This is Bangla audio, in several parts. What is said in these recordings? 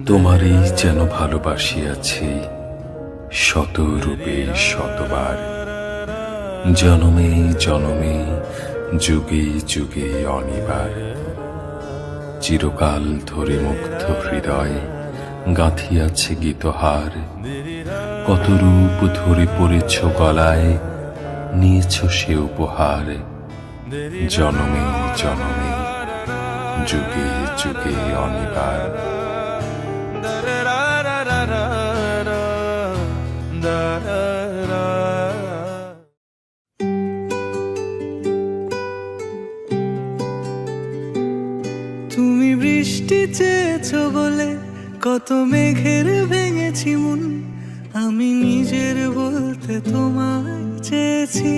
তোমারই যেন ভালোবাসিয়াছি শত রূপে শতবার, জনমে জনমে যুগে যুগে অনিবার। চিরকাল ধরে মুগ্ধ হৃদয় গাঁথিয়াছে গীতহার, কত রূপ ধরে পড়েছ গলায়, নিয়েছ সে উপহার। জনমে জনমে যুগে যুগে অনিবার। তুমি বৃষ্টি চেয়েছো বলে কত মেঘের ভেঙেছি মন, আমি নিজের বলতে তোমায় চেয়েছি।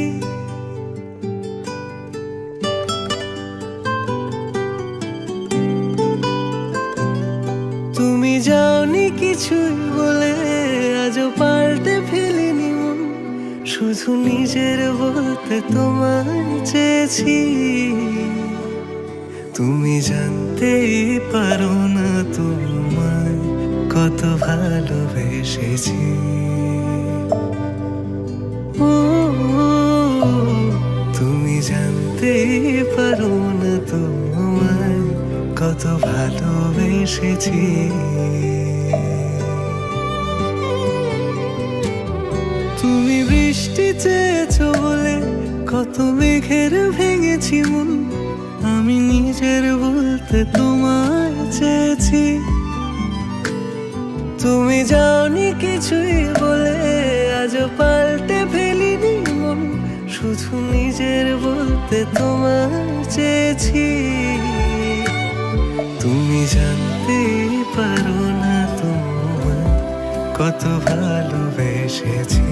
তুমি যাওনি কিছুই বলে আজও পাল্টে ফেলিনি মন, শুধু নিজের বলতে তোমায় চেয়েছি। তুমি জানতেই পারো না তোমায় কত ভালোবেসেছি। ও তুমি জানতেই পারো না তোমায় কত ভালোবেসেছি। তুমি বৃষ্টি চেয়েছো বলে কত মেঘের ভেঙেছি মন, আমি নিজের বলতে তোমায় চেয়েছি। তুমি যাওনি কিছুই বলে আজও পাল্টে ফেলিনি মন, শুধু নিজের বলতে তোমায় চেয়েছি। তুমি জানতেই পারো না তোমায় কত ভালোবেসেছি।